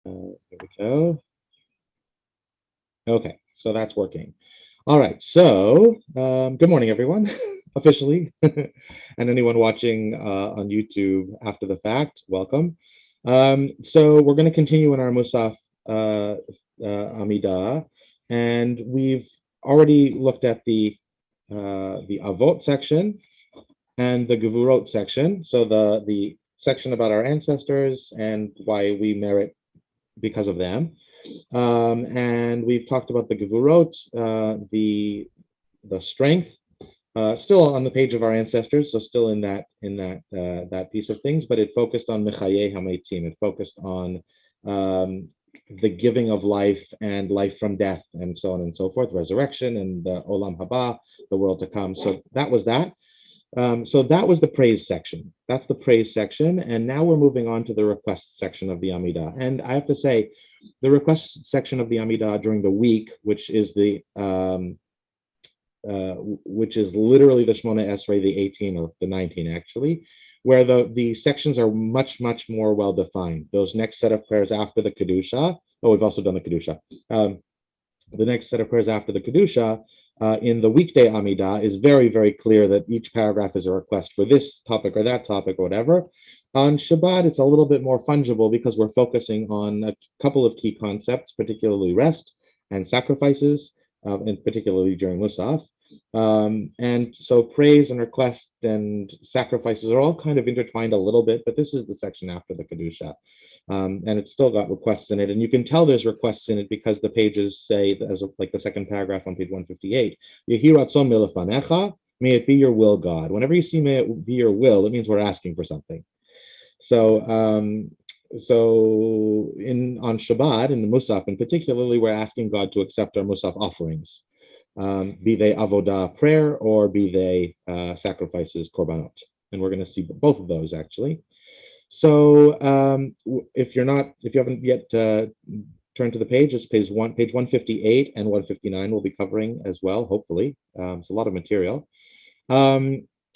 There we go. Okay, so that's working. All right, so good morning, everyone, officially, and anyone watching on YouTube after the fact, welcome. So we're going to continue in our Musaf Amida, and we've already looked at the Avot section and the Gevurot section. So the section about our ancestors and why we merit because of them. And we've talked about the Gevurot, the strength, still on the page of our ancestors, so still in that piece of things, but it focused on Mechaye Hametim. It focused on the giving of life and life from death, and so on and so forth, resurrection and the Olam Haba, the world to come. So that was that. So that was the praise section. That's the praise section. And now we're moving on to the request section of the Amida. And I have to say, the request section of the Amida during the week, which is which is literally the Shmona Esrei, the 18 or the 19 actually, where the sections are much, much more well defined. Those next set of prayers after the Kedusha, we've also done the Kedusha. The next set of prayers after the Kedusha, in the weekday Amida is very, very clear that each paragraph is a request for this topic or that topic or whatever. On Shabbat, it's a little bit more fungible because we're focusing on a couple of key concepts, particularly rest and sacrifices, and particularly during Musaf. And so praise and request and sacrifices are all kind of intertwined a little bit, but this is the section after the Kedusha. And it's still got requests in it. And you can tell there's requests in it because the pages say, like the second paragraph on page 158, Yehi ratzon milefanecha, may it be your will, God. Whenever you see may it be your will, it means we're asking for something. So on Shabbat, in the Musaf in particularly, we're asking God to accept our Musaf offerings, be they avodah, prayer, or be they sacrifices, korbanot. And we're going to see both of those actually. So if you haven't yet turned to the page, it's page 158 and 159 we'll be covering as well, hopefully. It's a lot of material.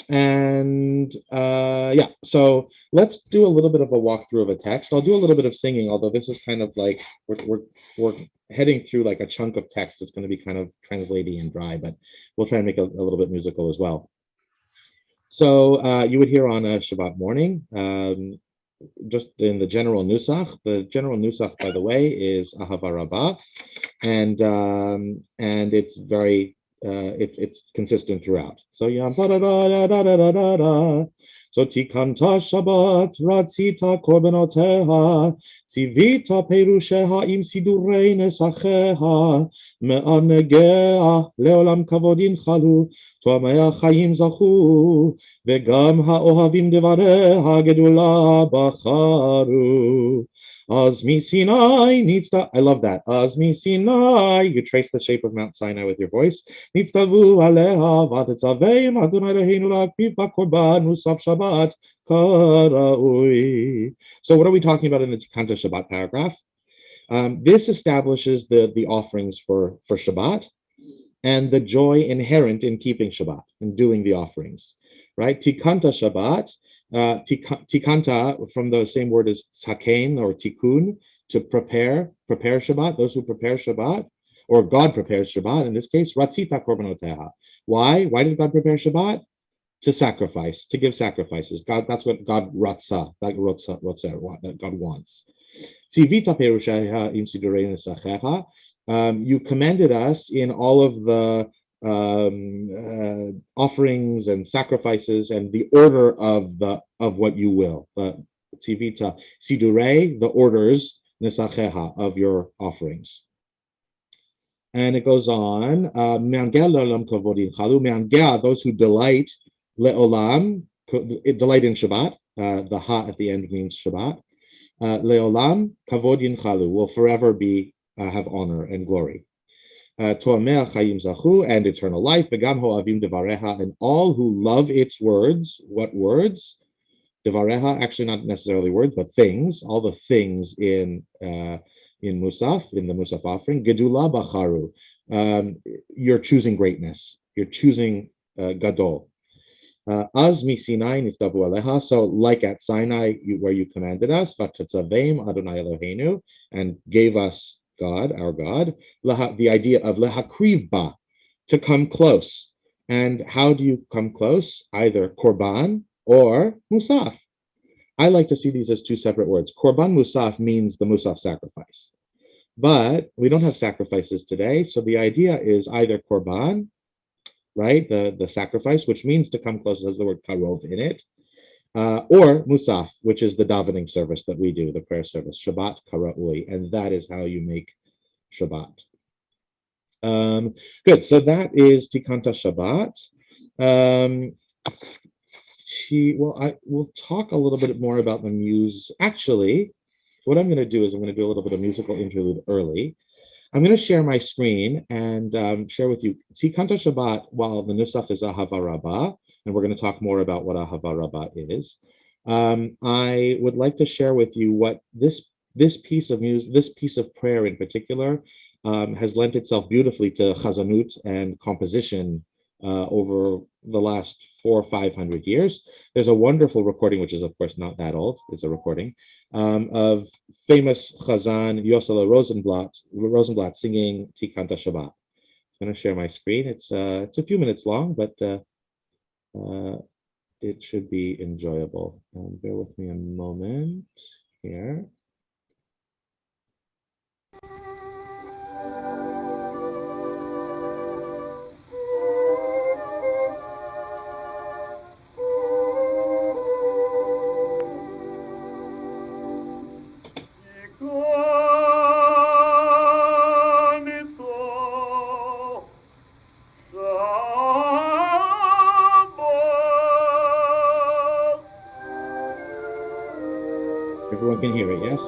Yeah, so let's do a little bit of a walkthrough of a text. I'll do a little bit of singing, although this is kind of like we're heading through like a chunk of text that's going to be kind of translating and dry, but we'll try and make it a little bit musical as well. So you would hear on a Shabbat morning, just in the general nusach. The general nusach, by the way, is Ahava Rabbah, and it's very it's consistent throughout. So yam da da da da da da da da. So tikanta Shabbat ratzita korbanoteha tzivita perusheha im sidurei nesacheha me'anegea leolam kavodin chalu תואמי החיים זכו, וגם האוהבים דבריה גדולה בחרו. אז מסיני נצטוו, I love that. אז מסיני, you trace the shape of Mount Sinai with your voice. נצטוו עליה ותצווים אדוני אלוהינו להקריב בה קורבן מוסף שבת כראוי. So what are we talking about in the Kanta Shabbat paragraph? This establishes the offerings for Shabbat and the joy inherent in keeping Shabbat and doing the offerings, right? Tikanta Shabbat, tikanta from the same word as takain or tikkun, to prepare Shabbat, those who prepare Shabbat, or God prepares Shabbat, in this case, ratzita korbanoteha. Why? Why did God prepare Shabbat? To sacrifice, to give sacrifices. God, that's what God ratza, that God wants. Tzivita perusheha im sidurei nesacheha. You commended us in all of the offerings and sacrifices and the order of what you will. Tzivita sidurei, the orders nesacheha of your offerings. And it goes on. Me'angel le'olam kavodin chalu. Me'angel, those who delight le'olam, delight in Shabbat. The ha at the end means Shabbat. Le'olam kavodin chalu will forever be have honor and glory. Toamei chayim zachu, and eternal life. V'gam ho'avim devareha, and all who love its words. What words? Devareha, actually not necessarily words, but things. All the things in Musaf, in the Musaf offering. Gedula bacharu. You're choosing greatness. You're choosing gadol. Az mi Sinai nistavu aleha. So like at Sinai, where you commanded us, v'tatzavim Adonai Eloheinu, and gave us God, our God, the idea of lehakriv ba, to come close. And how do you come close? Either korban or musaf. I like to see these as two separate words. Korban musaf means the musaf sacrifice. But we don't have sacrifices today. So the idea is either korban, right? The sacrifice, which means to come close, has the word karov in it, or musaf, which is the davening service that we do, the prayer service, Shabbat kara'ui, and that is how you make Shabbat. Good, so that is Tikanta Shabbat. I will talk a little bit more about the muse. Actually, what I'm going to do is I'm going to do a little bit of musical interlude early. I'm going to share my screen and share with you Tikanta Shabbat, while the Nusach is Ahava Rabbah, and we're going to talk more about what Ahava Rabbah is. I would like to share with you what this piece of music, this piece of prayer in particular, has lent itself beautifully to chazanut and composition over the last 400 or 500 years. There's a wonderful recording, which is of course not that old. It's a recording of famous chazan Yosela Rosenblatt singing Tikanta Shabbat. I'm going to share my screen. It's a few minutes long, but it should be enjoyable. Bear with me a moment here. Everyone can hear it, yes?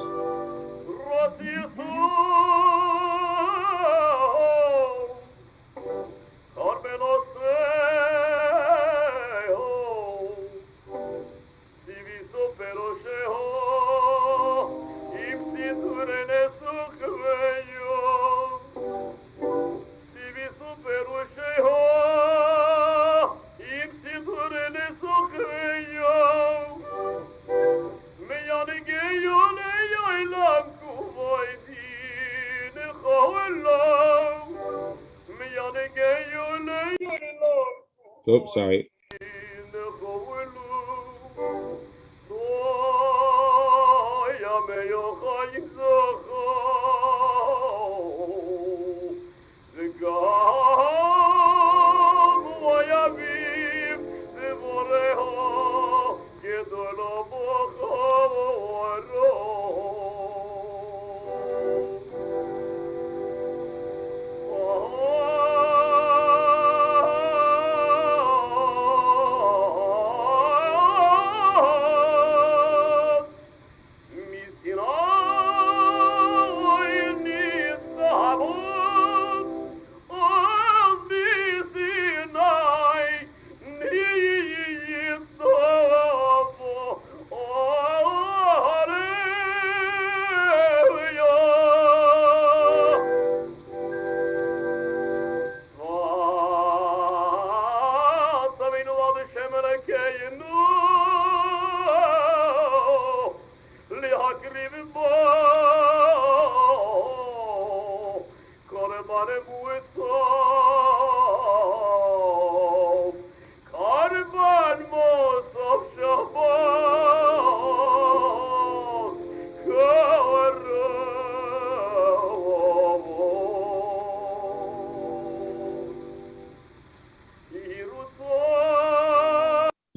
Oops, sorry.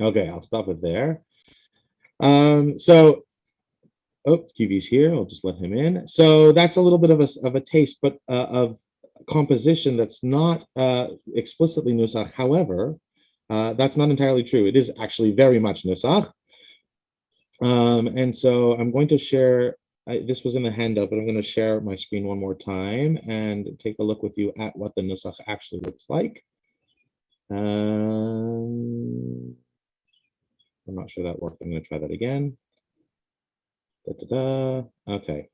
Okay, I'll stop it there. Kiwi's here. I'll just let him in. So that's a little bit of a taste, but of composition that's not explicitly nusach. However, that's not entirely true. It is actually very much nusach. And so I'm going to share. This was in the handout, but I'm going to share my screen one more time and take a look with you at what the nusach actually looks like. I'm not sure that worked. I'm going to try that again. Okay.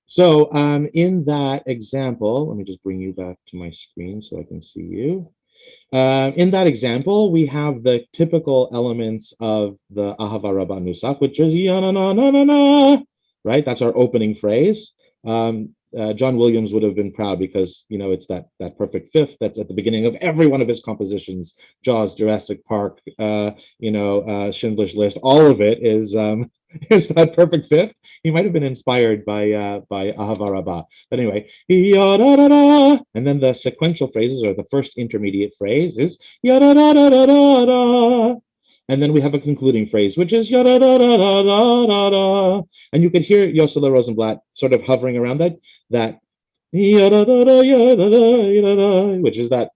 So in that example, let me just bring you back to my screen so I can see you. In that example, we have the typical elements of the Ahava Rabba Nusach, which is ya na na na na na, right? That's our opening phrase. John Williams would have been proud because it's that perfect fifth that's at the beginning of every one of his compositions. Jaws, Jurassic Park, Schindler's List, all of it is is that perfect fifth. He might have been inspired by Ahava Rabbah. But anyway, and then the sequential phrases, or the first intermediate phrase, is and then we have a concluding phrase, which is and you could hear Yosela Rosenblatt sort of hovering around that which is that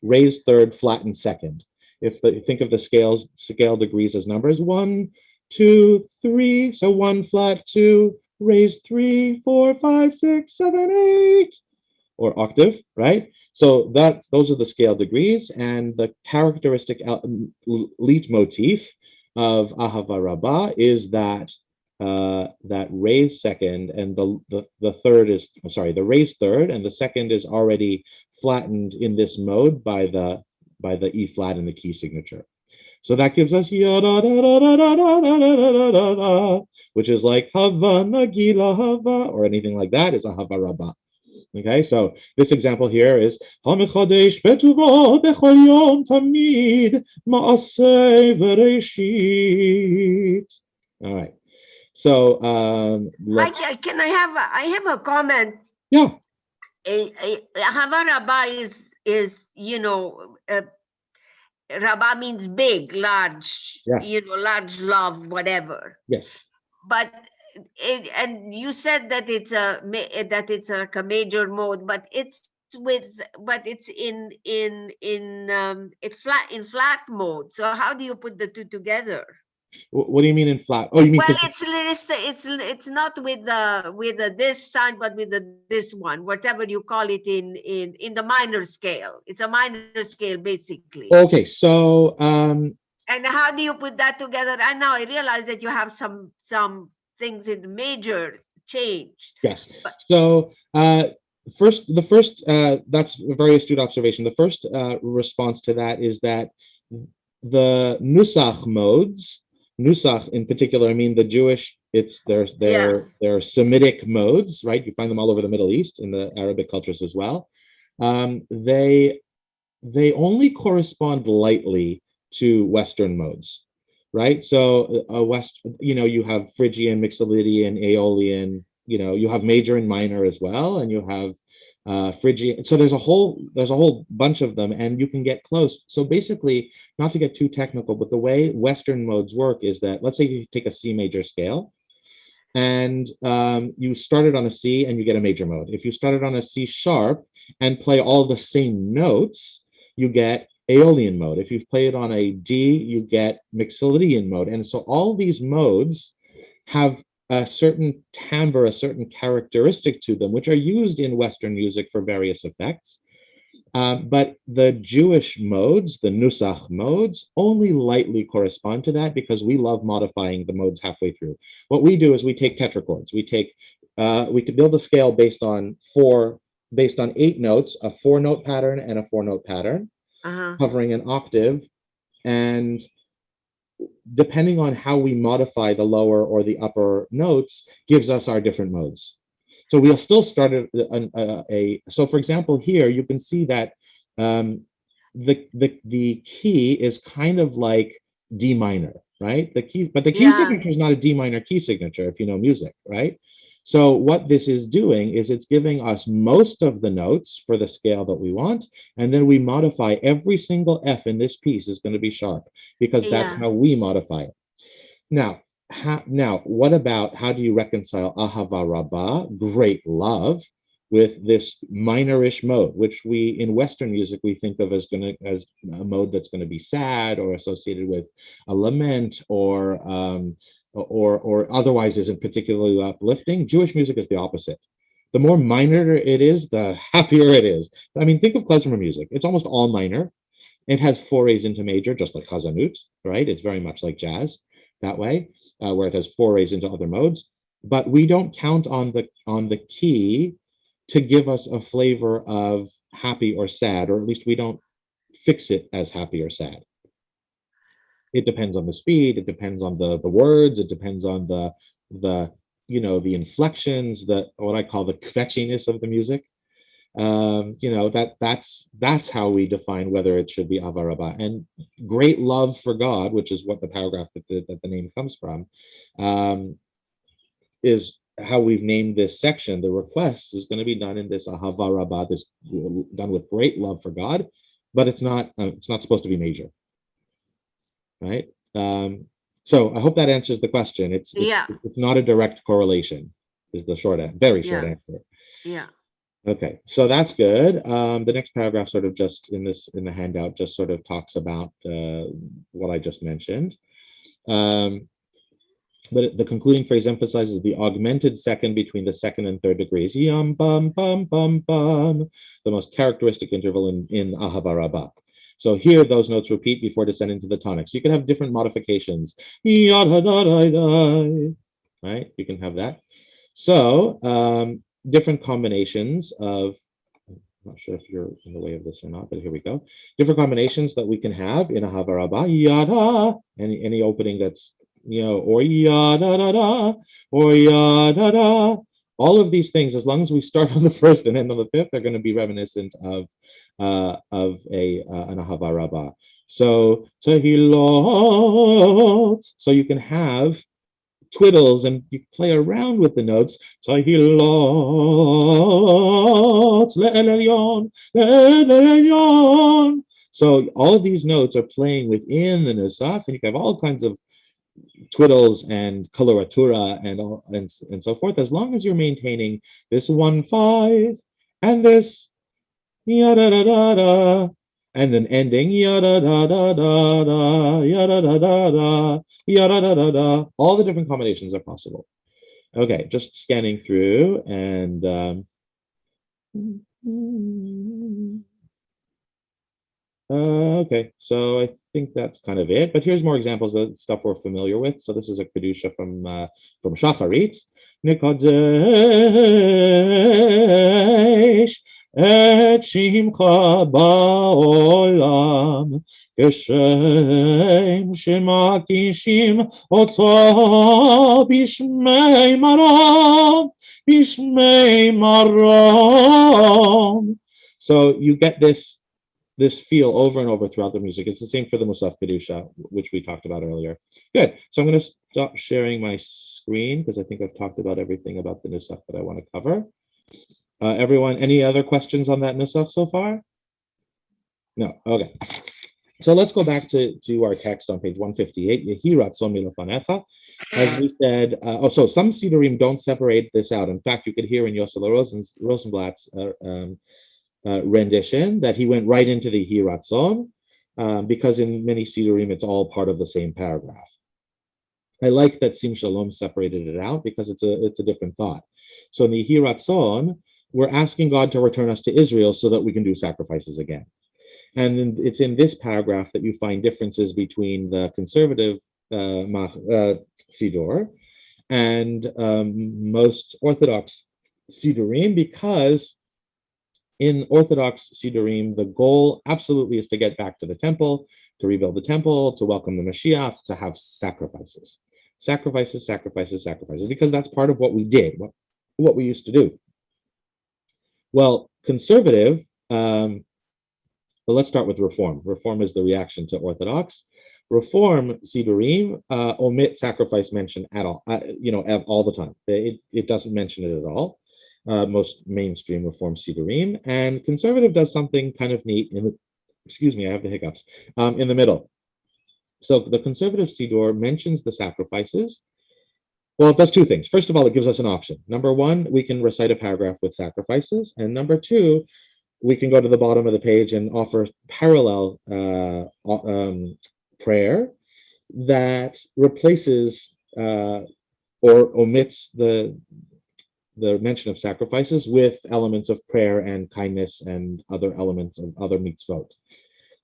raised third, flattened second. Think of the scale degrees as numbers, 1, 2, 3. So 1 flat, 2 raised, 3, 4, 5, 6, 7, 8, or octave, right? So those are the scale degrees, and the characteristic leitmotif of Ahava Rabbah is that raised second, and the third is the raised third, and the second is already flattened in this mode by the E flat in the key signature. So that gives us which is like Hava Nagila Hava, or anything like that is Ahava Rabbah. Okay, so this example here is all right. So can I have a comment? Yeah. Ahava Rabbah is Rabbah means big, large, yes. Large love, whatever. Yes. But and you said that it's a major mode, but it's in flat mode. So how do you put the two together? What do you mean in flat? Oh, you mean well, it's not with this sign, but with this one, whatever you call it in the minor scale. It's a minor scale basically. Okay, so and how do you put that together? And now I realize that you have some things in the major changed. Yes. So the first that's a very astute observation. The first response to that is that the Nusach modes, Nusach in particular, I mean the Jewish, it's their Semitic modes, right? You find them all over the Middle East, in the Arabic cultures as well. They only correspond lightly to Western modes, right? So you have Phrygian, Mixolydian, Aeolian, you have major and minor as well, and you have Phrygian. So there's a whole bunch of them, and you can get close. So basically, not to get too technical, but the way Western modes work is that, let's say you take a C major scale, and you started on a C and you get a major mode. If you started on a C sharp and play all the same notes, you get Aeolian mode. If you play it on a D, you get Mixolydian mode. And so all these modes have a certain timbre, a certain characteristic to them, which are used in Western music for various effects. But the Jewish modes, the Nusach modes, only lightly correspond to that, because we love modifying the modes halfway through. What we do is we take tetrachords. We could build a scale based on 8 notes, a 4-note pattern and a 4-note pattern, covering an octave, and depending on how we modify the lower or the upper notes gives us our different modes. So we'll still start so for example, here you can see that the key is kind of like D minor, right? But the key signature is not a D minor key signature, if you know music, right? So what this is doing is it's giving us most of the notes for the scale that we want, and then we modify every single F in this piece is going to be sharp, because that's how we modify it. Now, what about, how do you reconcile Ahava Rabbah, great love, with this minorish mode, which we in Western music we think of as a mode that's going to be sad or associated with a lament, or otherwise isn't particularly uplifting? Jewish music is the opposite. The more minor it is, the happier it is. I mean, think of klezmer music. It's almost all minor. It has forays into major, just like chazanut, right? It's very much like jazz that way, where it has forays into other modes. But we don't count on the key to give us a flavor of happy or sad, or at least we don't fix it as happy or sad. It depends on the speed, it depends on the words, it depends on the the inflections, the what I call the kvetchiness of the music. That's how we define whether it should be avaraba. And great love for God, which is what the paragraph that the name comes from, is how we've named this section. The request is going to be done in this ahavaraba, this done with great love for God, but it's not supposed to be major, right? So I hope that answers the question. It's not a direct correlation, is the very short answer. Yeah. Okay, so that's good. The next paragraph sort of just in the handout just sort of talks about what I just mentioned. But the concluding phrase emphasizes the augmented second between the second and third degrees. Yam bum bum bum bum, the most characteristic interval in ahavaraba. So here those notes repeat before descending to the tonics. You can have different modifications. Right? You can have that. So different combinations of, I'm not sure if you're in the way of this or not, but here we go. Different combinations that we can have in a havaraba, yada, any opening that's, or yada da da, or yada da. All of these things, as long as we start on the first and end on the fifth, are going to be reminiscent of an ahavaraba. So tahilot. So you can have twiddles and you play around with the notes. So all these notes are playing within the Musaf, and you can have all kinds of twiddles and coloratura and so forth, as long as you're maintaining this 1-5 and this yada da da da, and an ending yada da da da da, yada da da da, yada da da da. All the different combinations are possible. Okay, just scanning through, and okay, so I think that's kind of it. But here's more examples of stuff we're familiar with. So this is a kedusha from Shacharit. Nikodesh et shimcha ba'olam כשם שמקישים אותו בשמי מרום. So you get this feel over and over throughout the music. It's the same for the Musaf Kedusha, which we talked about earlier. Good. So I'm going to stop sharing my screen because I think I've talked about everything about the Musaf that I want to cover. Everyone, any other questions on that Musaf so far? No. Okay. So let's go back to our text on page 158. Yehi ratzon milefanecha. As we said, so some Sidurim don't separate this out. In fact, you could hear in Yosela Rosenblatt's rendition that he went right into the Hiratzon, because in many Sidurim it's all part of the same paragraph. I like that Sim Shalom separated it out because it's a different thought. So in the Hiratzon, we're asking God to return us to Israel so that we can do sacrifices again. And it's in this paragraph that you find differences between the conservative Siddur and most Orthodox Sidurim, because in Orthodox Sidurim, the goal absolutely is to get back to the temple, to rebuild the temple, to welcome the Mashiach, to have sacrifices. Sacrifices, because that's part of what we did, what we used to do. Well, conservative, well, let's start with Reform. Reform is the reaction to Orthodox. Reform Sidurim omit sacrifice mention at all, all the time. It doesn't mention it at all. Most mainstream Reform Sidurim, and conservative does something kind of neat in the, excuse me, I have the hiccups, in the middle. So the conservative Siddur mentions the sacrifices. Well, it does two things. First of all, it gives us an option. Number one, we can recite a paragraph with sacrifices, and number two, we can go to the bottom of the page and offer parallel prayer that replaces or omits the mention of sacrifices with elements of prayer and kindness and other elements of other mitzvot.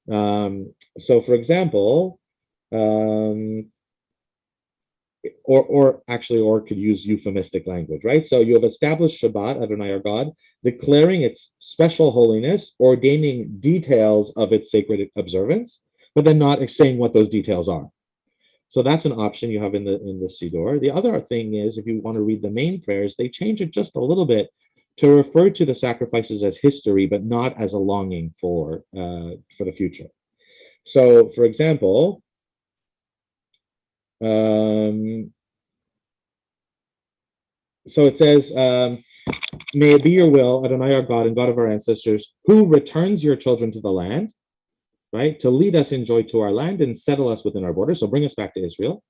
So, for example, or could use euphemistic language, right? So you have established Shabbat, Adonai our God, declaring its special holiness, ordaining details of its sacred observance, but then not saying what those details are. So that's an option you have in the Siddur. The other thing is, if you want to read the main prayers, they change it just a little bit to refer to the sacrifices as history, but not as a longing for the future. So, for example, so it says, may it be your will, Adonai our God and God of our ancestors, who returns your children to the land, right, to lead us in joy to our land and settle us within our borders, so bring us back to Israel.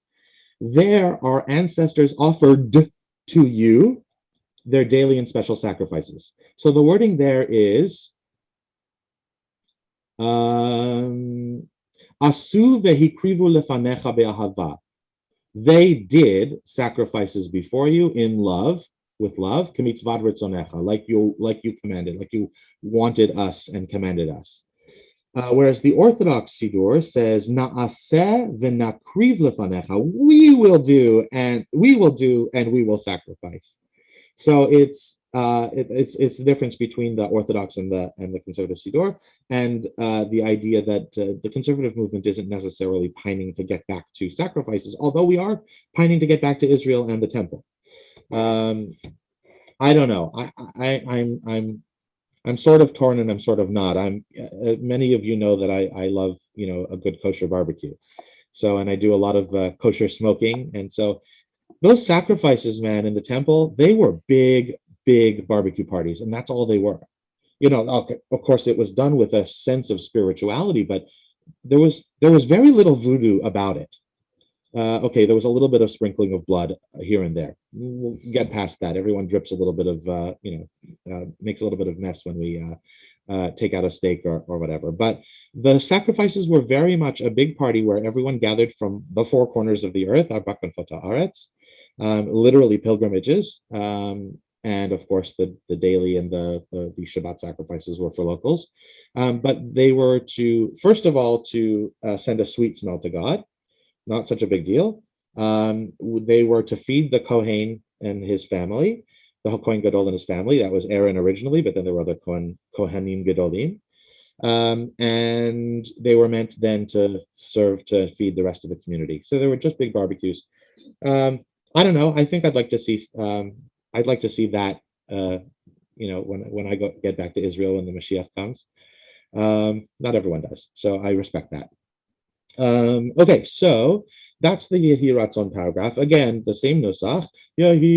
There our ancestors offered to you their daily and special sacrifices. So the wording there is asu vehikrivu lefanecha be'ahava. They did sacrifices before you in love, with love, k'mitzvad ritzonecha, like you commanded, like you wanted us and commanded us. Whereas the Orthodox Siddur says naaseh v'nakriv lefanecha, we will do and we will sacrifice. So it's the difference between the Orthodox and the conservative Siddur, and the idea that the conservative movement isn't necessarily pining to get back to sacrifices, although we are pining to get back to Israel and the temple. I don't know. I'm sort of torn and I'm sort of not. Many of you know that I love a good kosher barbecue, so and I do a lot of kosher smoking, and so those sacrifices, man, in the temple, they were big barbecue parties, and that's all they were. Of course, it was done with a sense of spirituality, but there was very little voodoo about it. Okay, there was a little bit of sprinkling of blood here and there. We'll get past that. Everyone drips a little bit of, makes a little bit of mess when we take out a steak or whatever. But the sacrifices were very much a big party where everyone gathered from the four corners of the earth, literally pilgrimages. And of course, the daily and the Shabbat sacrifices were for locals. But they were first of all, to send a sweet smell to God. Not such a big deal. They were to feed the Kohen and his family, the Kohen Gadol and his family. That was Aaron originally, but then there were other Kohanim Gadolim. And they were meant then to serve to feed the rest of the community. So they were just big barbecues. I don't know. I think I'd like to see that. When I get back to Israel and the Mashiach comes. Not everyone does, so I respect that. Okay, so that's the Yehi Ratzon paragraph. Again, the same nusach. Yehi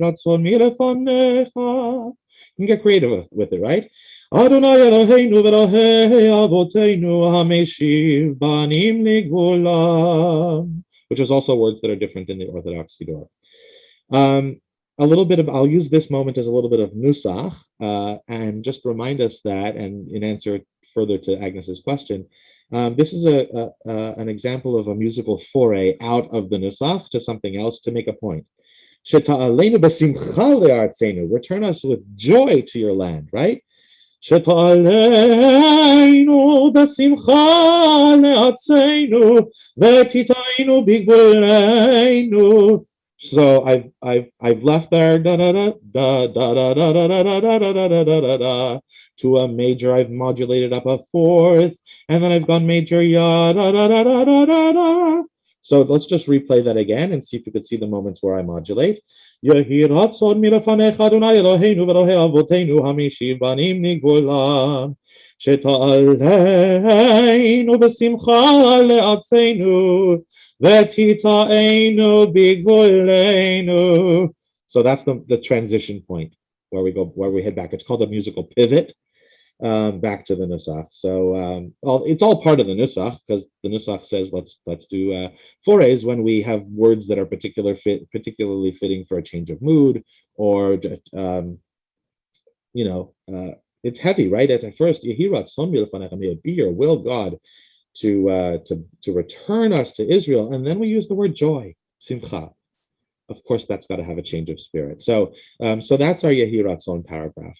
Ratzon milefanecha. You can get creative with it, right? Adonai Eloheinu v'Elokei Avoteinu hameshiv banim nigulam, which is also words that are different in the Orthodox Siddur. A little bit of, I'll use this moment as a little bit of nusach, and just remind us that, and in answer further to Agnes's question, this is an example of a musical foray out of the nusach to something else to make a point. Return us with joy to your land, right? So I've left there da da da da da da da da da da da da da da to a major. I've modulated up a fourth, and then I've gone major ya da da da da da da da. So let's just replay that again and see if you could see the moments where I modulate. Yehi ratzon milefanecha Adonai Eloheinu v'Elokei Avoteinu hameshiv banim nigulam sheta'aleinu b'simcha le'atzeinu v'tita'einu bigvuleinu. So that's the transition point where we head back. It's called a musical pivot. Back to the nusach. So it's all part of the nusach, because the nusach says let's do forays when we have words that are particularly fitting for a change of mood, or it's heavy, right? At first, Yehirat Son Milfanecha, may it be your will, God, to return us to Israel, and then we use the word joy, simcha. Of course, that's got to have a change of spirit. So that's our Yehirat Son paragraph.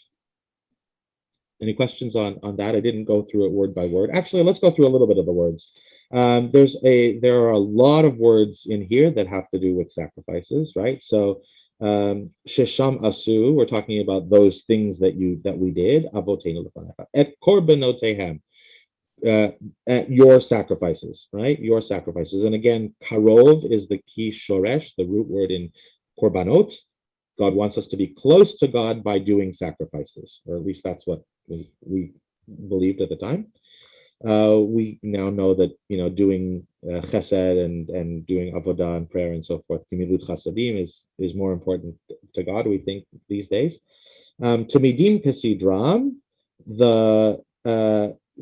Any questions on that? I didn't go through it word by word. Actually, let's go through a little bit of the words. There are a lot of words in here that have to do with sacrifices, right? So Shesham asu, we're talking about those things that we did. Avotenu lefanecha. Et korbanotehem, at your sacrifices, right? Your sacrifices. And again, karov is the key shoresh, the root word in korbanot. God wants us to be close to God by doing sacrifices, or at least that's what we believed at the time. We now know that doing chesed and doing avodah and prayer and so forth, gemilut chasadim, is more important to God, we think, these days. Tamidim kesidram, the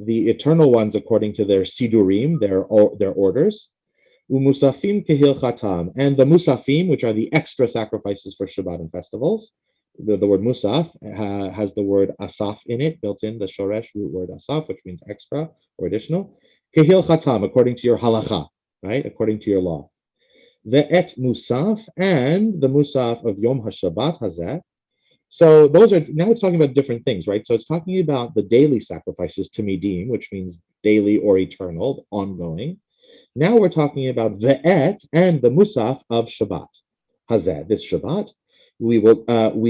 eternal ones according to their sidurim, their orders. Umusafim kehil chatam, and the musafim, which are the extra sacrifices for Shabbat and festivals. The word musaf has the word asaf in it, built in, the shoresh root word asaf, which means extra or additional. Kehil chatam, according to your halacha, right? According to your law. The et musaf, and the musaf of Yom HaShabbat hazeh. So those are, now it's talking about different things, right? So it's talking about the daily sacrifices, tamidim, which means daily or eternal, ongoing. Now we're talking about ve'et and the musaf of Shabbat. Hazeh, this Shabbat, we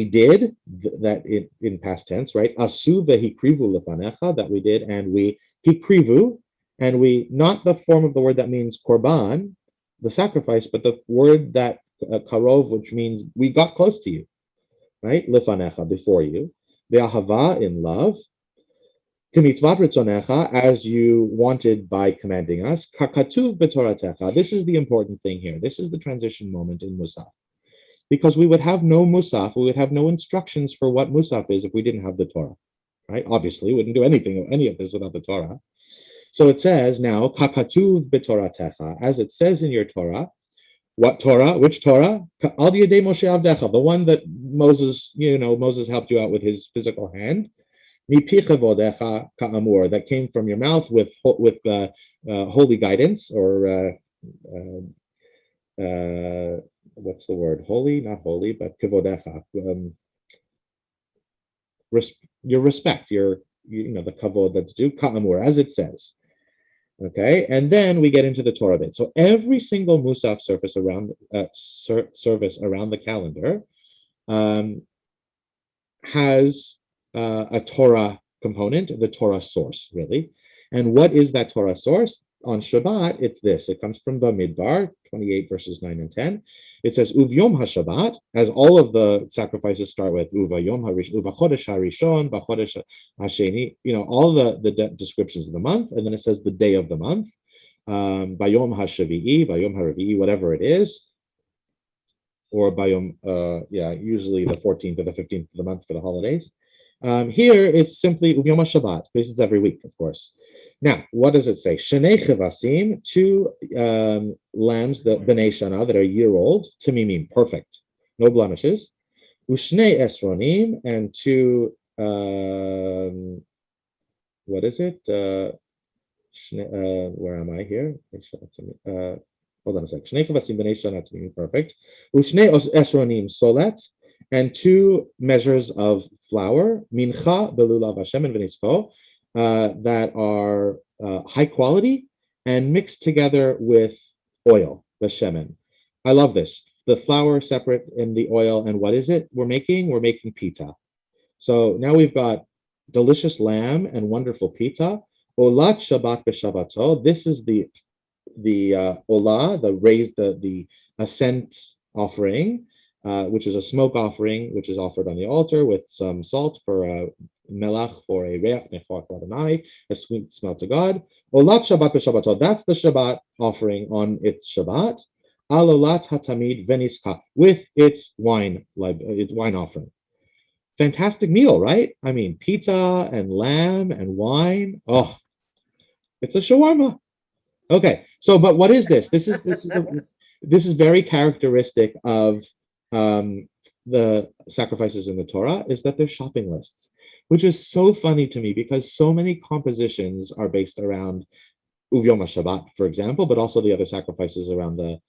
did that in past tense, right? Asu ve'hikrivu lefanecha, that we did, and we hikrivu, and we, not the form of the word that means korban, the sacrifice, but the word that karov, which means we got close to you, right? Lefanecha, before you. Ve'ahava, in love. K'mitzvat ritzonecha, as you wanted by commanding us. Kakatuv b'toratecha. This is the important thing here. This is the transition moment in Musaf. Because we would have no Musaf, we would have no instructions for what Musaf is if we didn't have the Torah, right? Obviously, we wouldn't do any of this without the Torah. So it says now, Kakatuv b'toratecha, as it says in your Torah. What Torah? Which Torah? Al yedei Moshe avdecha, the one that Moses helped you out with his physical hand. That came from your mouth with holy guidance, or what's the word? Holy, not holy, but kivodecha. Your respect, the kavod that's due, ka'amur, as it says. Okay, and then we get into the Torah bit. So every single Musaf service around the calendar has a Torah component, the Torah source, really. And what is that Torah source? On Shabbat, it's this. It comes from Bamidbar, 28 verses 9 and 10. It says, Uv Yom HaShabbat, as all of the sacrifices start with, Uva Yom HaRishon, Uva Chodesh HaRishon, Bachodesh HaSheni, all the descriptions of the month. And then it says the day of the month, Bayom HaShavi'i, Bayom HaRavi'i, whatever it is. Or Bayom, usually the 14th or the 15th of the month for the holidays. Here, it's simply Uv Yom HaShabbat. This is every week, of course. Now, what does it say? Shenei chevasim, 2 lambs, the b'nei shana, that are a year old, tamimim, perfect, no blemishes. Ushnei esronim, and 2, what is it? Where am I here? Hold on a sec. Shnei chevasim b'nei shana, tamimim, perfect. Ushnei esronim solet, and 2 measures of flour, mincha belulav Hashem and v'nisko, that are high quality and mixed together with oil, the shemen. I love this. The flour separate in the oil, and what is it we're making? We're making pita. So now we've got delicious lamb and wonderful pita. Olat Shabbat b'Shabbato. This is the olah, the ascent offering, which is a smoke offering, which is offered on the altar with some salt for melach, for a reach nechot l'Adonai, a sweet smell to God. Olat Shabbat b'Shabbato. That's the Shabbat offering on its Shabbat. Al olat hatamid veniska, with its wine offering. Fantastic meal, right? I mean, pita and lamb and wine. Oh, it's a shawarma. Okay, so but what is this? This is very characteristic of the sacrifices in the Torah, is that they're shopping lists, which is so funny to me because so many compositions are based around Uv Yom HaShabbat, for example, but also the other sacrifices around the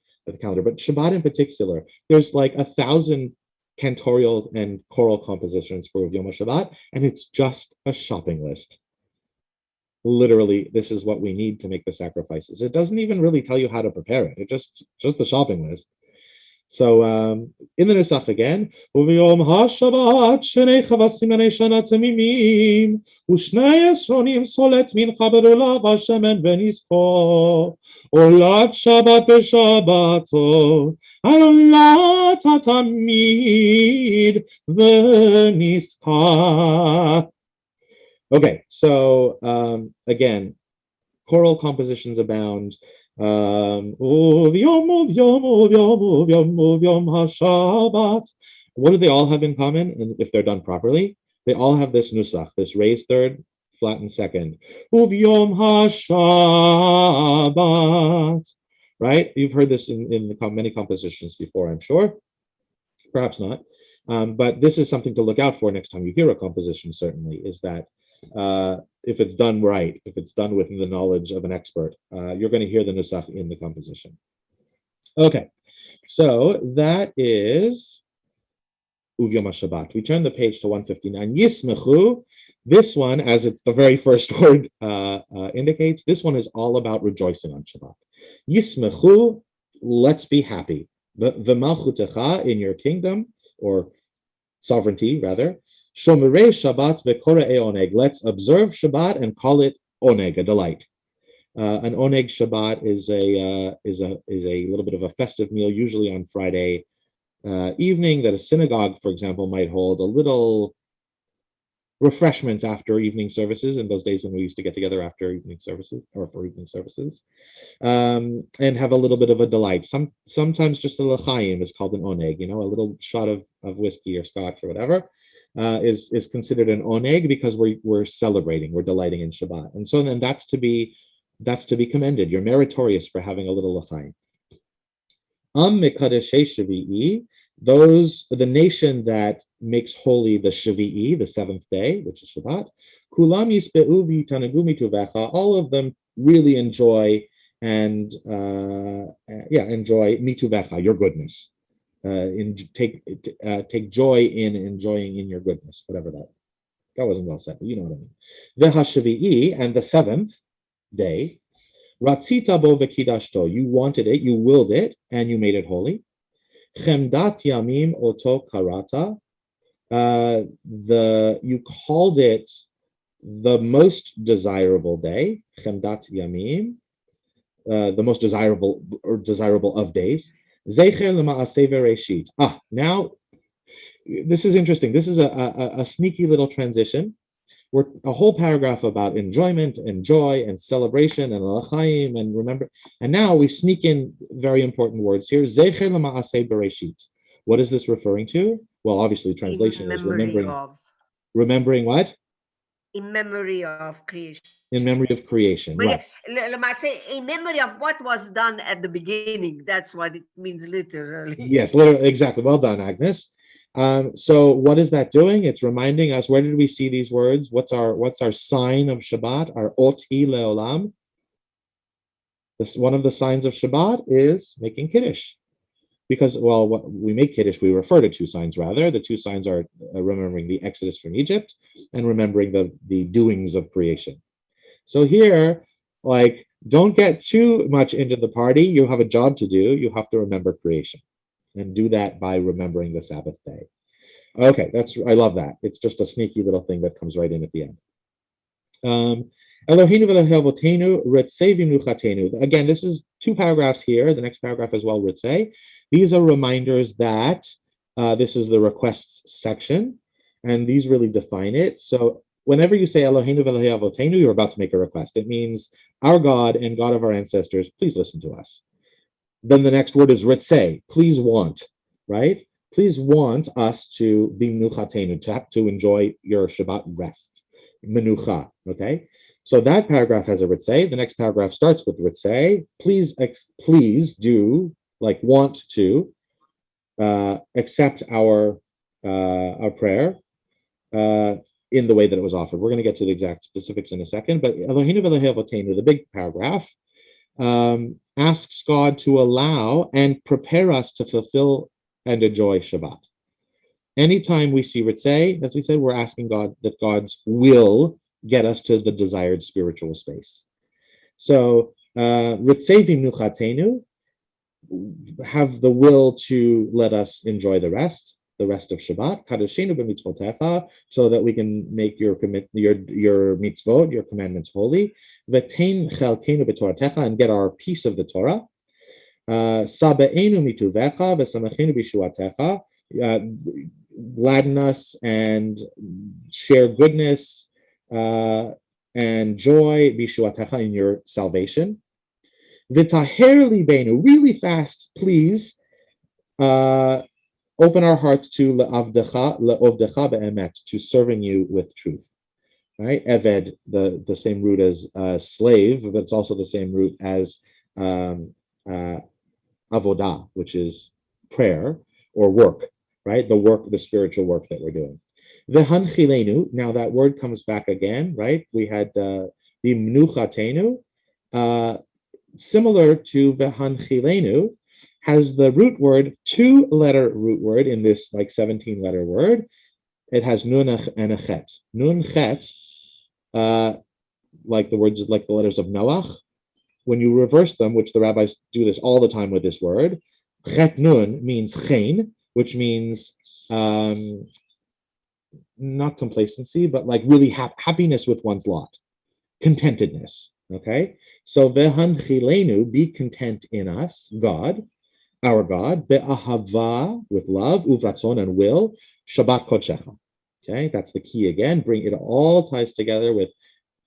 calendar. But Shabbat in particular, there's like 1,000 cantorial and choral compositions for Uv Yom HaShabbat, and it's just a shopping list. Literally, this is what we need to make the sacrifices. It doesn't even really tell you how to prepare it. It's just the shopping list. So in the Nusach again, Uviyom HaShabbat Shnei Chavasim Anei Shana Tamimim Ushnei Esronim Solet Min Chaberula Vashemen Benizko Olat Shabbat B'Shabbato Alat Hatamid V'Nizka. Okay, so again, choral compositions abound. What do they all have in common? And if they're done properly, they all have this nusach, this raised third, flattened second. Right? You've heard this in many compositions before, I'm sure. Perhaps not. But this is something to look out for next time you hear a composition, certainly, is that if it's done right, if it's done with the knowledge of an expert, you're going to hear the nusach in the composition. Okay, so that is Uvyom HaShabbat. We turn the page to 159. Yismechu. This one, as it's the very first word indicates, this one is all about rejoicing on Shabbat. Yismechu, let's be happy. V'malchutecha, in your kingdom, or sovereignty, rather. Shomerei Shabbat vekorei oneg. Let's observe Shabbat and call it oneg, a delight. An oneg Shabbat is a little bit of a festive meal, usually on Friday evening, that a synagogue, for example, might hold a little refreshments after evening services, in those days when we used to get together after evening services or for evening services, and have a little bit of a delight. Sometimes just a l'chaim is called an oneg, a little shot of whiskey or scotch or whatever. Is considered an oneg because we're celebrating, we're delighting in Shabbat, and so then that's to be commended. You're meritorious for having a little l'chaim. Mekadeshei Shavi'i, the nation that makes holy the Shavi'i, the seventh day, which is Shabbat. Kulam yispe'u v'yitanagu mituvecha. All of them really enjoy enjoy mituvecha, your goodness. Take joy in enjoying in your goodness, whatever that wasn't well said, but you know what I mean. V'hashavi'i, and the seventh day, ratzita bo v'kidashto, you wanted it, you willed it, and you made it holy. Chemdat yamim oto karata, you called it the most desirable day. Chemdat yamim, the most desirable of days. Zecher l'ma'aseh v'reshit. Now, this is interesting. This is a sneaky little transition. We're a whole paragraph about enjoyment and joy and celebration and l'chaim and remember. And now we sneak in very important words here. Zecher l'ma'aseh v'reshit. What is this referring to? Well, obviously, the translation is remembering. Remembering what? In memory of creation. In memory of creation, right. In memory of what was done at the beginning. That's what it means literally. Yes, literally, exactly. Well done, Agnes. So what is that doing? It's reminding us, where did we see these words? What's our sign of Shabbat? Our oti leolam. One of the signs of Shabbat is making Kiddush. Because, we make Kiddush, we refer to two signs rather. The two signs are remembering the Exodus from Egypt and remembering the doings of creation. So here, don't get too much into the party. You have a job to do. You have to remember creation and do that by remembering the Sabbath day. Okay, I love that. It's just a sneaky little thing that comes right in at the end. Eloheinu v'Elohei avotenu ritzei v'nuchatenu. Again, this is two paragraphs here. The next paragraph as well, ritzei. These are reminders that this is the requests section, and these really define it. So whenever you say Eloheinu v'Elohei avotenu, you're about to make a request. It means our God and God of our ancestors, please listen to us. Then the next word is ritzei, please want, right? Please want us to be menuchatenu, to enjoy your Shabbat rest, menucha, okay? So that paragraph has a ritzei. The next paragraph starts with ritzei. Please do, want to accept our prayer in the way that it was offered. We're going to get to the exact specifics in a second, but Eloheinu v'Elohei avotenu, the big paragraph, asks God to allow and prepare us to fulfill and enjoy Shabbat. Anytime we see ritzei, as we said, we're asking God that God's will get us to the desired spiritual space. So ritzei v'nuchatenu, have the will to let us enjoy the rest of Shabbat, kadoshenu b'mitzvotecha, so that we can make your mitzvot, your commandments holy, v'tein chelkenu b'toratecha, and get our piece of the Torah, sabe'enu mituvecha v'samachenu b'shuatecha, gladden us and share goodness and joy b'shuatecha, in your salvation. V'taher libenu, really fast, please, open our hearts to le'ovdecha be'emet, to serving you with truth. Right? Eved, the same root as slave, but it's also the same root as avodah, which is prayer or work, right? The spiritual work that we're doing. V'hanchilenu, now that word comes back again, right? We had v'mnuchatenu, similar to v'hanchilenu, has the root word, 2-letter root word in this like 17-letter word. It has nun and a chet. Nun chet, like the words, like the letters of Noach. When you reverse them, which the rabbis do this all the time with this word, chet nun means chen, which means not complacency, but like really happiness with one's lot, contentedness. Okay, so v'hanchilenu, be content in us, God, our God, be'ahava, with love, uvratzon, and will, Shabbat kodshecha. Okay, that's the key again. Bring it all ties together with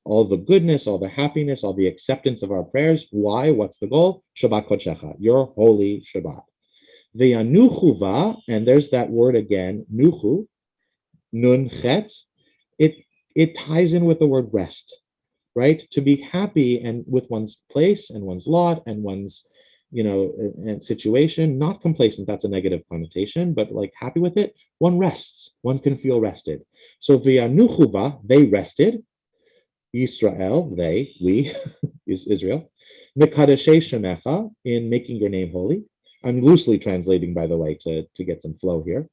all the goodness, all the happiness, all the acceptance of our prayers. Why? What's the goal? Shabbat kodshecha, your holy Shabbat. Ve'anuchuva, and there's that word again, nuchu, nun chet. It ties in with the word rest, right? To be happy and with one's place and one's lot and one's and situation, not complacent, that's a negative connotation, but like happy with it, one rests, one can feel rested. So v'yanuchuva, they rested, Yisrael, they, we, is Israel, mikadeshei shemecha, in making your name holy. I'm loosely translating, by the way, to get some flow here.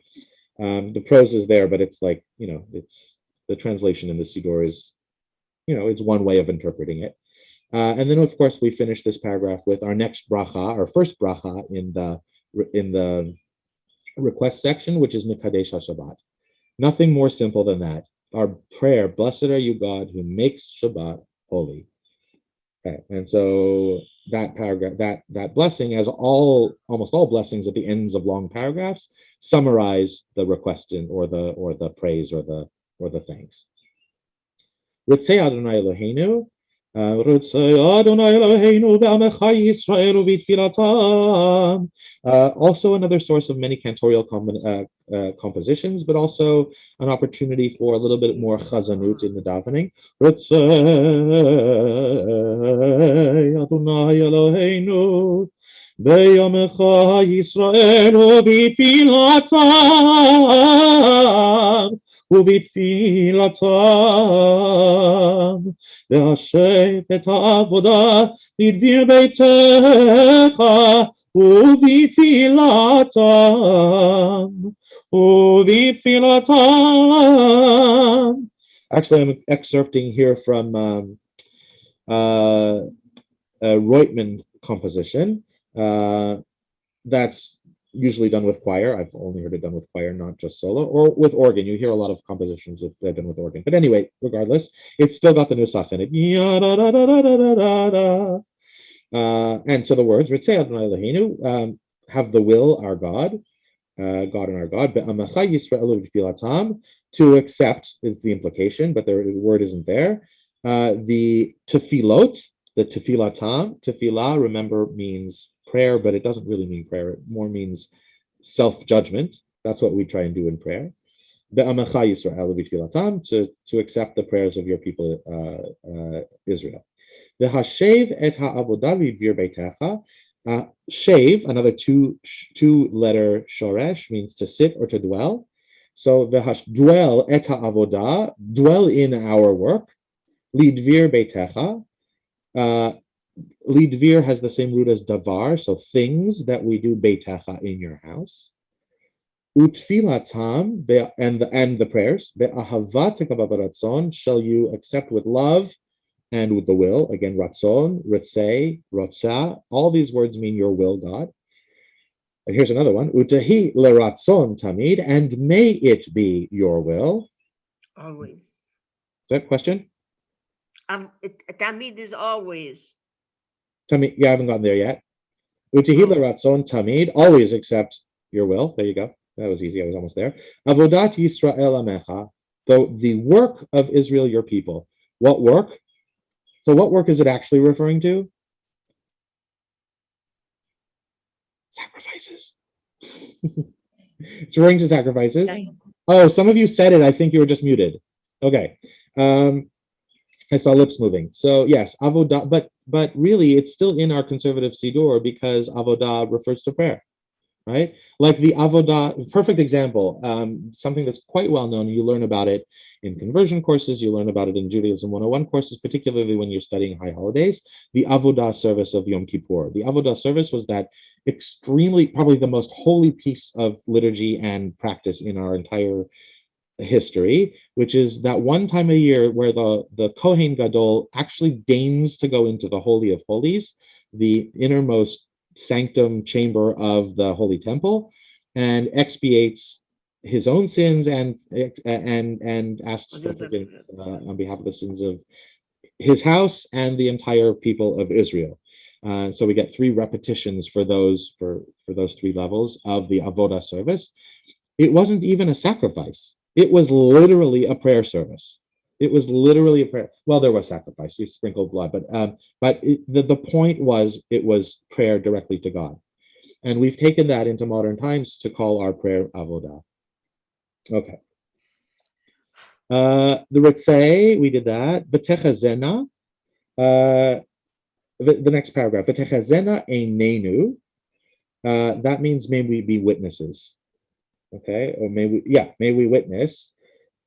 The prose is there, but it's like, it's the translation in the Siddur is, it's one way of interpreting it. And then, of course, we finish this paragraph with our next bracha, our first bracha in the request section, which is Mikadesh HaShabbat. Nothing more simple than that. Our prayer, blessed are you, God, who makes Shabbat holy. Okay. And so that paragraph, that blessing, as almost all blessings at the ends of long paragraphs, summarize the request or the praise or the thanks. Ritzei Adonai Eloheinu. Also another source of many cantorial compositions, but also an opportunity for a little bit more chazanut in the davening. Adonai Eloheinu Be'yamecha Yisrael Ubitfilatam Ubitfilatam Ve'ashet et ha'avoda lidvir beitecha Ubitfilatam Ubitfilatam. Actually, I'm excerpting here from a Reutman composition. That's usually done with choir. I've only heard it done with choir, not just solo, or with organ. You hear a lot of compositions that are done with organ. But anyway, regardless, it's still got the Musaf in it. And so the words, Ritzei Adonai Eloheinu, have the will, our God, God and our God, Be'amecha Yisrael V'filatam, to accept is the implication, but the word isn't there. The tefillot, the tefilatam, tefillah, remember, means prayer, but it doesn't really mean prayer. It more means self-judgment. That's what we try and do in prayer. Be'amecha Yisrael V'filatam, to accept the prayers of your people, Israel. V'hashev et ha'avodah lidvir beitecha. Shave, another two-letter shoresh, means to sit or to dwell. So dwell et ha'avodah, dwell in our work. Lidvir beitecha. Lidvir has the same root as davar, so things that we do beitecha, in your house. Utfilatam, and the prayers, be'ahavat ratzon, shall you accept with love and with the will. Again, ratzon, ritzei, rotza, all these words mean your will, God. Here's another one. Utahi leratzon tamid, and may it be your will. Always. Is that a question? Tamid is always. Tamid, you haven't gotten there yet. Utahi Oh, leratzon tamid, always accept your will. There you go. That was easy. I was almost there. Avodat Yisrael amecha, the work of Israel, your people. What work? So what work is it actually referring to? Sacrifices. It's referring to sacrifices. Okay. Oh, some of you said it. I think you were just muted. Okay. I saw lips moving. So yes, avodah, but really it's still in our conservative siddur because avodah refers to prayer, right? Like the avodah, perfect example, something that's quite well known. You learn about it in conversion courses, you learn about it in Judaism 101 courses, particularly when you're studying high holidays, the avodah service of Yom Kippur. The avodah service was that extremely, probably the most holy piece of liturgy and practice in our entire history, which is that one time a year where the Kohen Gadol actually deigns to go into the Holy of Holies, the innermost sanctum chamber of the Holy Temple, and expiates his own sins and asks for forgiveness on behalf of the sins of his house and the entire people of Israel. So we get 3 repetitions for those those 3 levels of the avodah service. It wasn't even a sacrifice. It was literally a prayer service. It was literally a prayer. Well, there was sacrifice. You sprinkled blood, but the point was it was prayer directly to God, and we've taken that into modern times to call our prayer avodah. Okay. The Ritzay, we did that. V'techazena. The next paragraph. V'techazena einenu. That means may we be witnesses. Okay, or may we witness.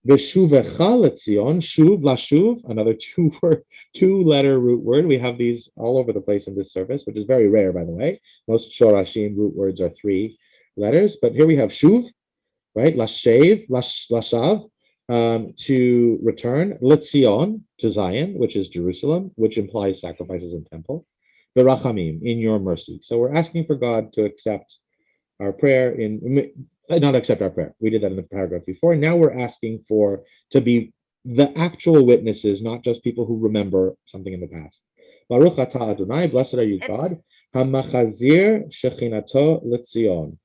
B'shuvecha letzion, shuv, lashuv, another 2-letter root word. We have these all over the place in this service, which is very rare, by the way. Most shorashim root words are 3 letters, but here we have shuv, right? Lashev, lashav, to return. Letzion, to Zion, which is Jerusalem, which implies sacrifices in temple. Berachamim, in your mercy. So we're asking for God to accept our prayer not accept our prayer. We did that in the paragraph before. Now we're asking to be the actual witnesses, not just people who remember something in the past. Baruch atah Adonai, blessed are you, God, hamachazir shechinato letzion,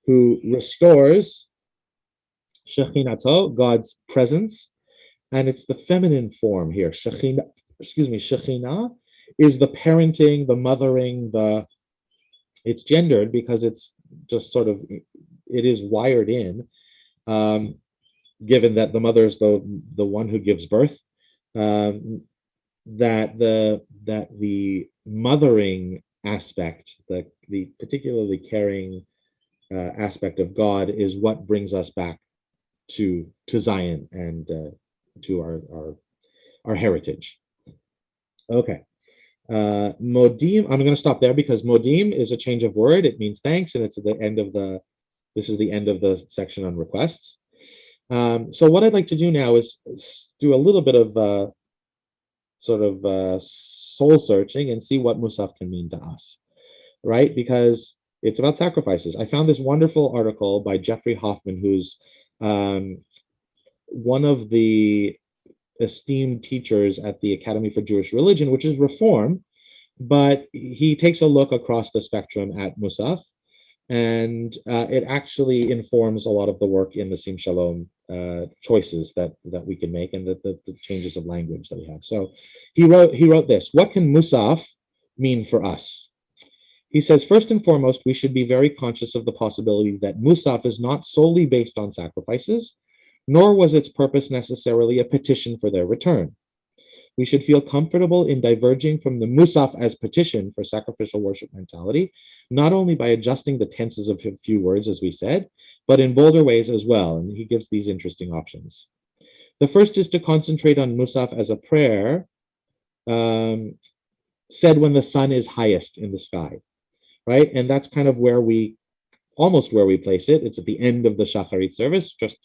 who restores shechinato, God's presence, and it's the feminine form here. Shechina is the parenting, the mothering, it's gendered because it's just sort of, it is wired in, given that the mother is the one who gives birth, that the mothering aspect, the particularly caring aspect of God is what brings us back to Zion and to our heritage. Okay. Modim, I'm going to stop there because modim is a change of word. It means thanks, and it's at the end of this is the end of the section on requests. So what I'd like to do now is do a little bit of soul searching and see what Musaf can mean to us, right? Because it's about sacrifices. I found this wonderful article by Jeffrey Hoffman, who's one of the esteemed teachers at the Academy for Jewish Religion, which is Reform, but he takes a look across the spectrum at Musaf, and it actually informs a lot of the work in the Sim Shalom choices that we can make and the changes of language that we have. So he wrote this: what can Musaf mean for us? He says, first and foremost, we should be very conscious of the possibility that Musaf is not solely based on sacrifices, nor was its purpose necessarily a petition for their return. We should feel comfortable in diverging from the Musaf as petition for sacrificial worship mentality, not only by adjusting the tenses of a few words, as we said, but in bolder ways as well. And he gives these interesting options. The first is to concentrate on Musaf as a prayer said when the sun is highest in the sky, right? And that's kind of almost where we place it. It's at the end of the Shacharit service, just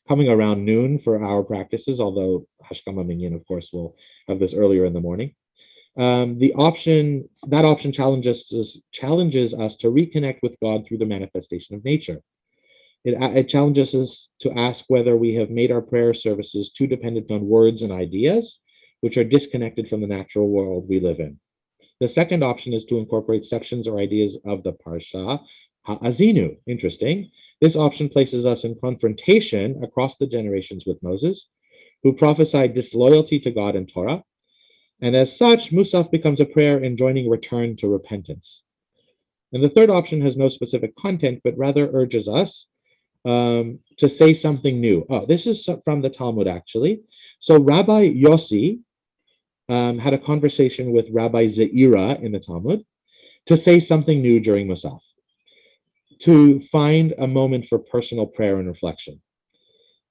coming around noon for our practices, although Hashkama Minyan, of course, will have this earlier in the morning. That option challenges us to reconnect with God through the manifestation of nature. It challenges us to ask whether we have made our prayer services too dependent on words and ideas, which are disconnected from the natural world we live in. The second option is to incorporate sections or ideas of the Parsha Ha'azinu. Interesting. This option places us in confrontation across the generations with Moses, who prophesied disloyalty to God and Torah. And as such, Musaf becomes a prayer enjoining return to repentance. And the third option has no specific content, but rather urges us to say something new. Oh, this is from the Talmud, actually. So Rabbi Yossi had a conversation with Rabbi Zeira in the Talmud to say something new during Musaf, to find a moment for personal prayer and reflection.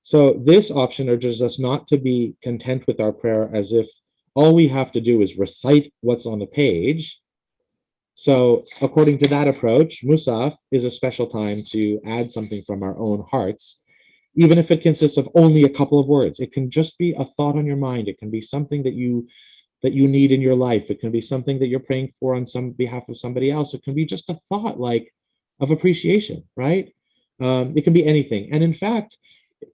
So this option urges us not to be content with our prayer as if all we have to do is recite what's on the page. So according to that approach, Musaf is a special time to add something from our own hearts, even if it consists of only a couple of words. It can just be a thought on your mind. It can be something that you need in your life. It can be something that you're praying for on some behalf of somebody else. It can be just a thought like of appreciation, right? It can be anything. And in fact,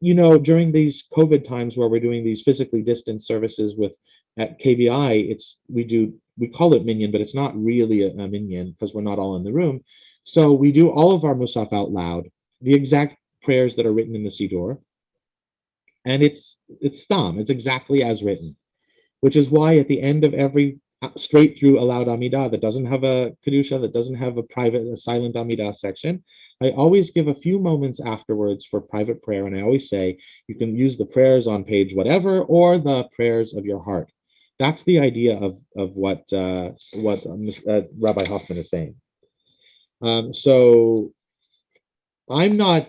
during these COVID times where we're doing these physically distant services at KBI, we call it minyan, but it's not really a minyan because we're not all in the room. So we do all of our Musaf out loud, the exact prayers that are written in the Siddur, and it's stam. It's exactly as written, which is why at the end of every straight through aloud Amida that doesn't have a Kedusha, that doesn't have a silent Amida section, I always give a few moments afterwards for private prayer. And I always say, you can use the prayers on page whatever, or the prayers of your heart. That's the idea of what Rabbi Hoffman is saying. So I'm not,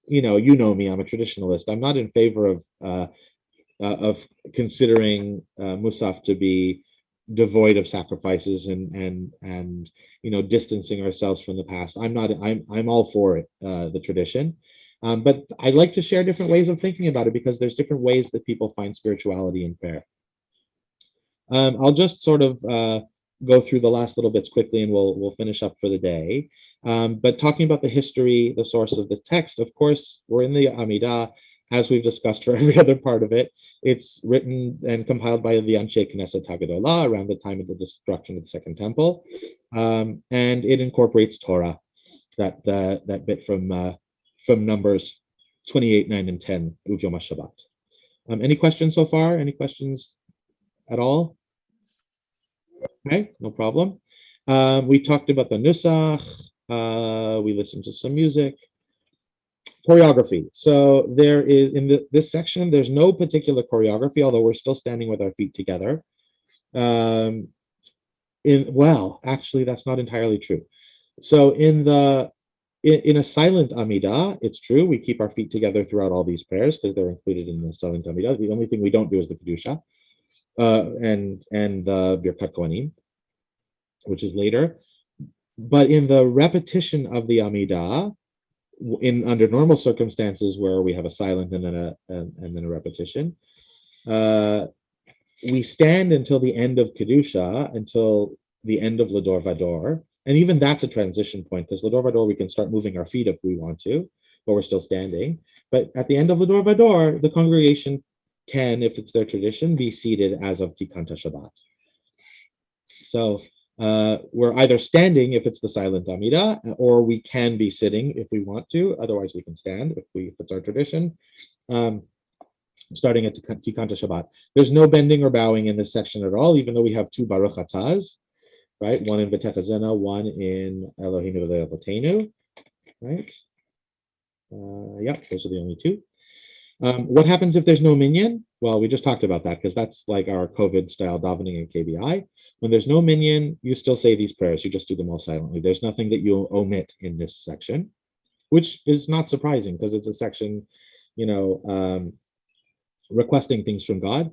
you know me, I'm a traditionalist. I'm not in favor of considering Musaf to be devoid of sacrifices and distancing ourselves from the past. I'm all for it, the tradition. But I like to share different ways of thinking about it because there's different ways that people find spirituality in prayer. I'll just sort of go through the last little bits quickly and we'll finish up for the day. But talking about the history, the source of the text, of course, we're in the Amida, as we've discussed for every other part of it. It's written and compiled by the Anshe Knesset Hagadolah around the time of the destruction of the Second Temple. And it incorporates Torah, that bit from Numbers 28, 9, and 10, Uv Shabbat. Any questions so far? Any questions at all? Okay, no problem. We talked about the Nusach. We listened to some music. Choreography. So there is, in this section, there's no particular choreography, although we're still standing with our feet together. Actually, that's not entirely true. So in a silent Amida, it's true, we keep our feet together throughout all these prayers because they're included in the silent Amida. The only thing we don't do is the Kedusha and the Birkat Kohanim, which is later. But in the repetition of the Amida, under normal circumstances where we have a silent and then a repetition, we stand until the end of Kedusha, until the end of Lador Vador. And even that's a transition point because Lador Vador, we can start moving our feet if we want to, but we're still standing. But at the end of Lador Vador, the congregation can, if it's their tradition, be seated as of Tikanta Shabbat. So we're either standing if it's the silent Amida, or we can be sitting if we want to. Otherwise, we can stand if it's our tradition. Starting at Tikanta Shabbat. There's no bending or bowing in this section at all, even though we have two Baruch Atahs, right? One in V'techazena, one in Eloheinu V'le'avotenu, right? Those are the only two. What happens if there's no minyan? Well, we just talked about that because that's like our COVID style davening in KBI. When there's no minyan, you still say these prayers. You just do them all silently. There's nothing that you'll omit in this section, which is not surprising because it's a section, requesting things from God.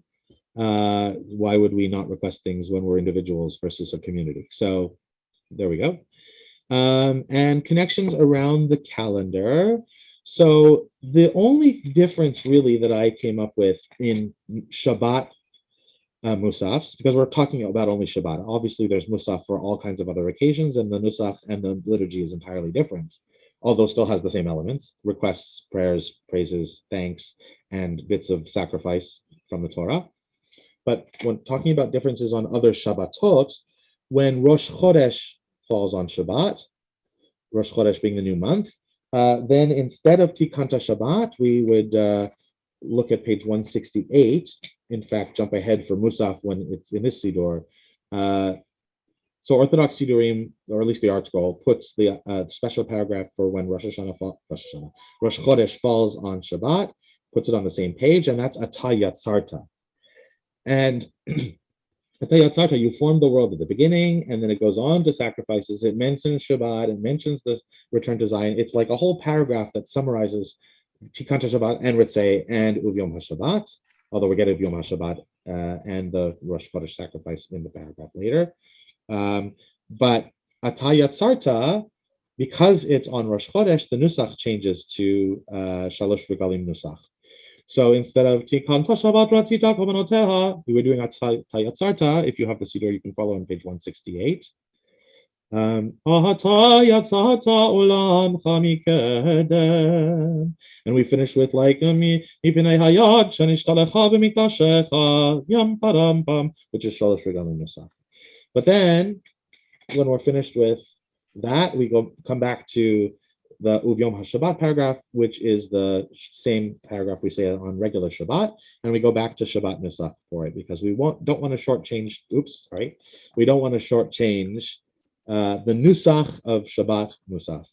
Why would we not request things when we're individuals versus a community? So there we go. And connections around the calendar. So the only difference really that I came up with in Shabbat Musafs, because we're talking about only Shabbat. Obviously, there's Musaf for all kinds of other occasions, and the Nusach and the liturgy is entirely different, although still has the same elements: requests, prayers, praises, thanks, and bits of sacrifice from the Torah. But when talking about differences on other Shabbatot, when Rosh Chodesh falls on Shabbat, Rosh Chodesh being the new month, then instead of Tikanta Shabbat, we would look at page 168. In fact, jump ahead for Musaf when it's in this Siddur. So Orthodox Siddurim, or at least the Art Scroll, puts the special paragraph for when Rosh Chodesh falls on Shabbat, puts it on the same page, and that's Atah Yatzarta. And Atah Yatzarta, you formed the world at the beginning, and then it goes on to sacrifices. It mentions Shabbat, it mentions the return to Zion. It's like a whole paragraph that summarizes Tikanta Shabbat and Ritzei and Uv Yom HaShabbat, although we get Uv Yom HaShabbat and the Rosh Chodesh sacrifice in the paragraph later. But Atah Yatzarta, because it's on Rosh Chodesh, the Nusach changes to Shalosh Regalim Nusach. So instead of Tikanta Shabbat Ratzita Kavanoteha, we were doing Atah Yatzarta. If you have the Siddur, you can follow on page 168. And we finish with like which is Shalosh Regalim Nusach. But then when we're finished with that, we come back to the Uv Yom HaShabbat paragraph, which is the same paragraph we say on regular Shabbat, and we go back to Shabbat Musaf for it, because we don't want to shortchange. We don't want to shortchange the Nusach of Shabbat Musaf.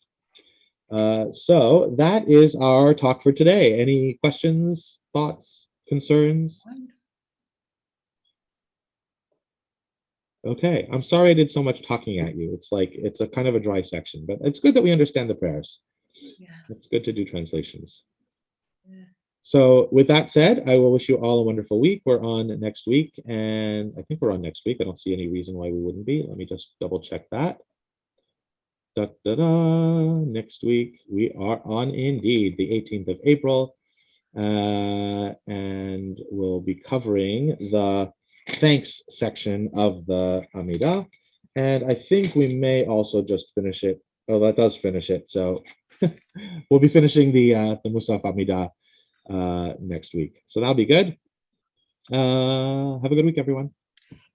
So that is our talk for today. Any questions, thoughts, concerns? Okay, I'm sorry I did so much talking at you. It's a kind of a dry section, but it's good that we understand the prayers. Yeah. It's good to do translations. Yeah. So with that said, I will wish you all a wonderful week. We're on next week, and I think we're on next week. I don't see any reason why we wouldn't be. Let me just double check that. Next week, we are on indeed the 18th of April, and we'll be covering the thanks section of the Amida, and I think we may also just finish it. Oh, that does finish it. So we'll be finishing the Musaf Amida next week. So that'll be good. Have a good week, everyone.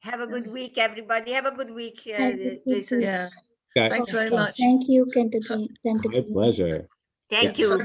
Have a good week, everybody. Have a good week, Jason. Yeah. Okay. Thanks very much. Thank you, My pleasure. Thank you.